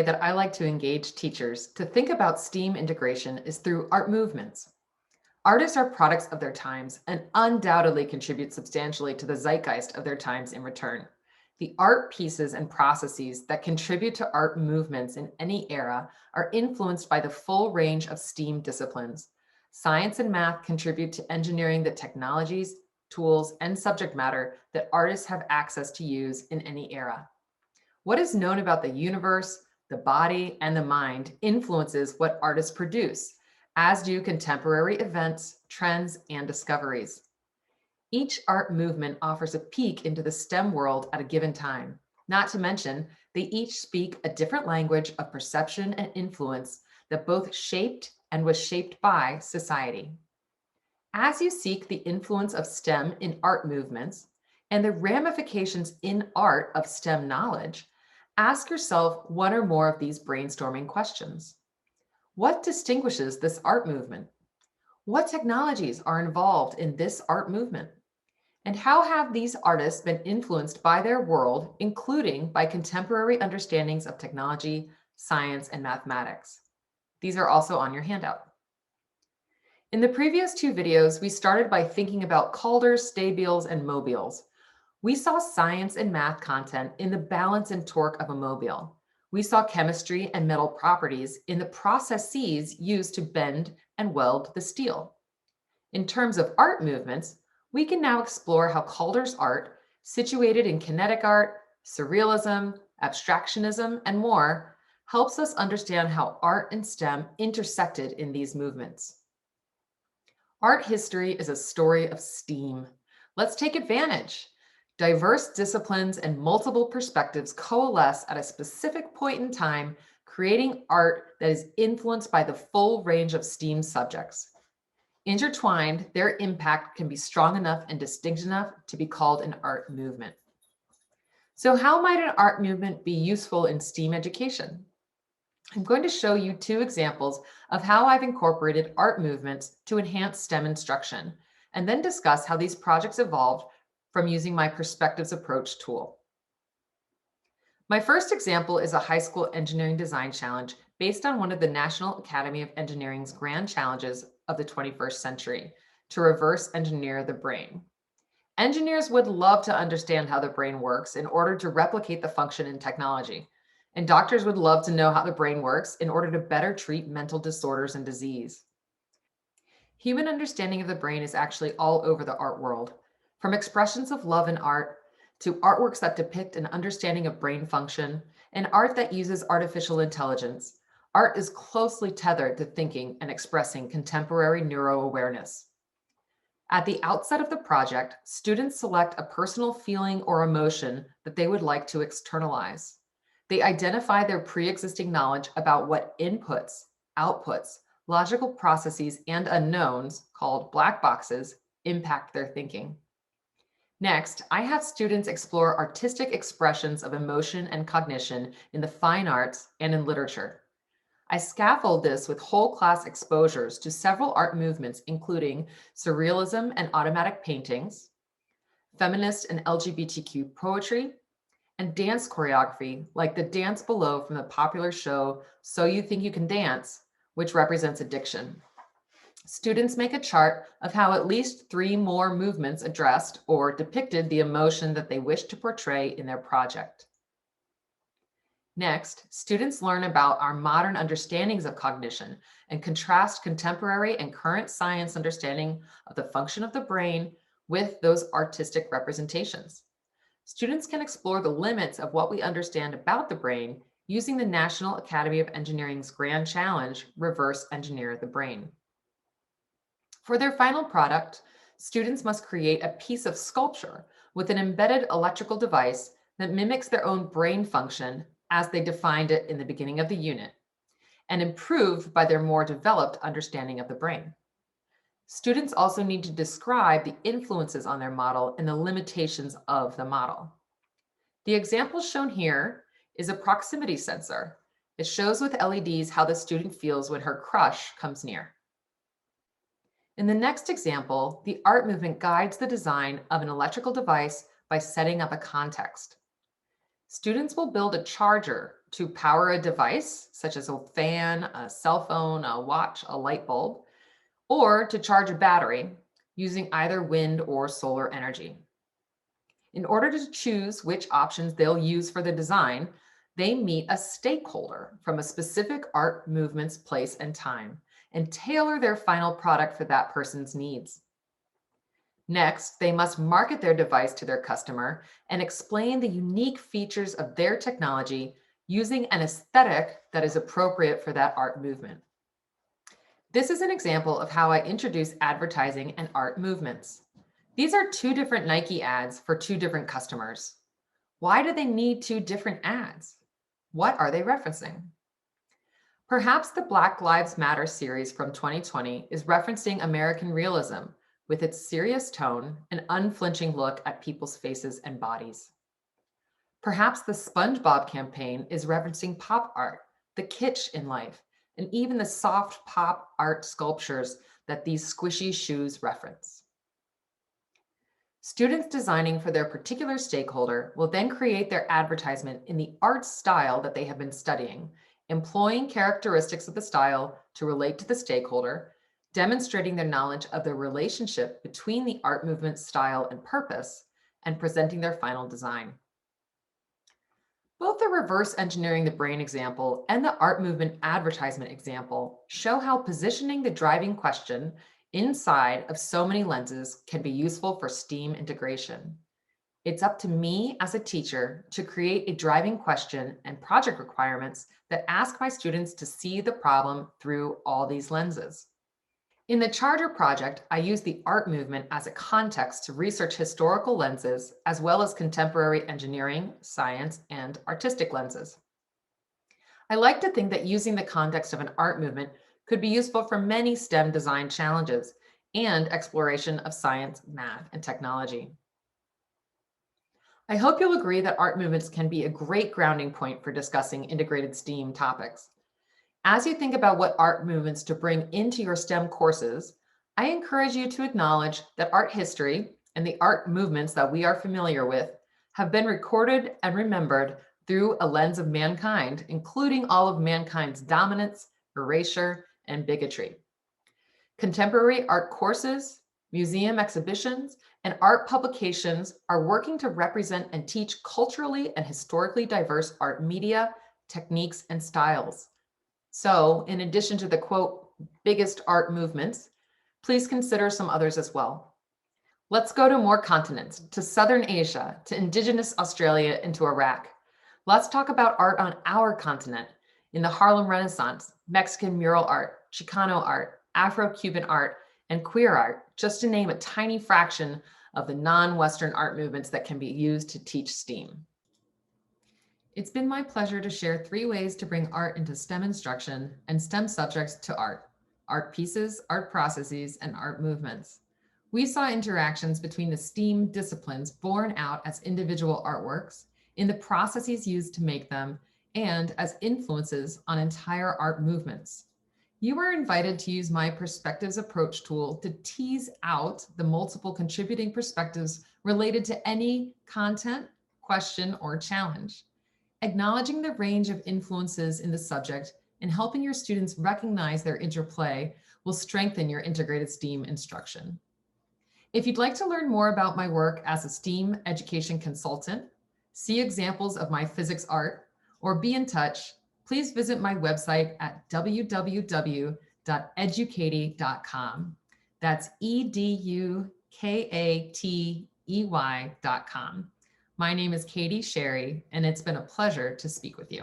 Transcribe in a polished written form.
way that I like to engage teachers to think about STEAM integration is through art movements. Artists are products of their times and undoubtedly contribute substantially to the zeitgeist of their times in return. The art pieces and processes that contribute to art movements in any era are influenced by the full range of STEAM disciplines. Science and math contribute to engineering the technologies, tools, and subject matter that artists have access to use in any era. What is known about the universe, the body, and the mind influences what artists produce, as do contemporary events, trends, and discoveries. Each art movement offers a peek into the STEM world at a given time. Not to mention, they each speak a different language of perception and influence that both shaped and was shaped by society. As you seek the influence of STEM in art movements and the ramifications in art of STEM knowledge, ask yourself one or more of these brainstorming questions. What distinguishes this art movement? What technologies are involved in this art movement? And how have these artists been influenced by their world, including by contemporary understandings of technology, science, and mathematics? These are also on your handout. In the previous two videos, we started by thinking about calders, stabiles, and mobiles. We saw science and math content in the balance and torque of a mobile. We saw chemistry and metal properties in the processes used to bend and weld the steel. In terms of art movements, we can now explore how Calder's art, situated in kinetic art, surrealism, abstractionism, and more, helps us understand how art and STEM intersected in these movements. Art history is a story of STEAM. Let's take advantage. Diverse disciplines and multiple perspectives coalesce at a specific point in time, creating art that is influenced by the full range of STEAM subjects. Intertwined, their impact can be strong enough and distinct enough to be called an art movement. So how might an art movement be useful in STEAM education? I'm going to show you two examples of how I've incorporated art movements to enhance STEM instruction, and then discuss how these projects evolved from using my Perspectives Approach tool. My first example is a high school engineering design challenge based on one of the National Academy of Engineering's grand challenges of the 21st century, to reverse engineer the brain. Engineers would love to understand how the brain works in order to replicate the function in technology. And doctors would love to know how the brain works in order to better treat mental disorders and disease. Human understanding of the brain is actually all over the art world, from expressions of love in art to artworks that depict an understanding of brain function and art that uses artificial intelligence. Art is closely tethered to thinking and expressing contemporary neuro-awareness. At the outset of the project, students select a personal feeling or emotion that they would like to externalize. They identify their pre-existing knowledge about what inputs, outputs, logical processes, and unknowns, called black boxes, impact their thinking. Next, I have students explore artistic expressions of emotion and cognition in the fine arts and in literature. I scaffold this with whole class exposures to several art movements, including surrealism and automatic paintings, feminist and LGBTQ poetry, and dance choreography, like the dance below from the popular show So You Think You Can Dance, which represents addiction. Students make a chart of how at least 3 more movements addressed or depicted the emotion that they wish to portray in their project. Next, students learn about our modern understandings of cognition and contrast contemporary and current science understanding of the function of the brain with those artistic representations. Students can explore the limits of what we understand about the brain using the National Academy of Engineering's grand challenge, Reverse Engineer the Brain. For their final product, students must create a piece of sculpture with an embedded electrical device that mimics their own brain function as they defined it in the beginning of the unit, and improved by their more developed understanding of the brain. Students also need to describe the influences on their model and the limitations of the model. The example shown here is a proximity sensor. It shows with LEDs how the student feels when her crush comes near. In the next example, the art movement guides the design of an electrical device by setting up a context. Students will build a charger to power a device, such as a fan, a cell phone, a watch, a light bulb, or to charge a battery using either wind or solar energy. In order to choose which options they'll use for the design, they meet a stakeholder from a specific art movement's place and time and tailor their final product for that person's needs. Next, they must market their device to their customer and explain the unique features of their technology using an aesthetic that is appropriate for that art movement. This is an example of how I introduce advertising and art movements. These are two different Nike ads for two different customers. Why do they need two different ads? What are they referencing? Perhaps the Black Lives Matter series from 2020 is referencing American realism with its serious tone and unflinching look at people's faces and bodies. Perhaps the SpongeBob campaign is referencing pop art, the kitsch in life, and even the soft pop art sculptures that these squishy shoes reference. Students designing for their particular stakeholder will then create their advertisement in the art style that they have been studying, employing characteristics of the style to relate to the stakeholder, demonstrating their knowledge of the relationship between the art movement's style and purpose, and presenting their final design. Both the reverse engineering the brain example and the art movement advertisement example show how positioning the driving question inside of so many lenses can be useful for STEAM integration. It's up to me as a teacher to create a driving question and project requirements that ask my students to see the problem through all these lenses. In the Charter project, I use the art movement as a context to research historical lenses, as well as contemporary engineering, science, and artistic lenses. I like to think that using the context of an art movement could be useful for many STEM design challenges and exploration of science, math, and technology. I hope you'll agree that art movements can be a great grounding point for discussing integrated STEAM topics. As you think about what art movements to bring into your STEM courses, I encourage you to acknowledge that art history and the art movements that we are familiar with have been recorded and remembered through a lens of mankind, including all of mankind's dominance, erasure, and bigotry. Contemporary art courses, museum exhibitions, and art publications are working to represent and teach culturally and historically diverse art media, techniques, and styles. So, in addition to the quote, biggest art movements, please consider some others as well. Let's go to more continents, to Southern Asia, to Indigenous Australia, and to Iraq. Let's talk about art on our continent, in the Harlem Renaissance, Mexican mural art, Chicano art, Afro-Cuban art, and queer art, just to name a tiny fraction of the non-Western art movements that can be used to teach STEAM. It's been my pleasure to share 3 ways to bring art into STEM instruction and STEM subjects to art pieces, art processes, and art movements. We saw interactions between the STEAM disciplines born out as individual artworks, in the processes used to make them, and as influences on entire art movements. You are invited to use my perspectives approach tool to tease out the multiple contributing perspectives related to any content, question, or challenge. Acknowledging the range of influences in the subject and helping your students recognize their interplay will strengthen your integrated STEAM instruction. If you'd like to learn more about my work as a STEAM education consultant, see examples of my physics art, or be in touch, please visit my website at www.eduKatey.com. That's EduKatey.com. My name is Katie Sherry, and it's been a pleasure to speak with you.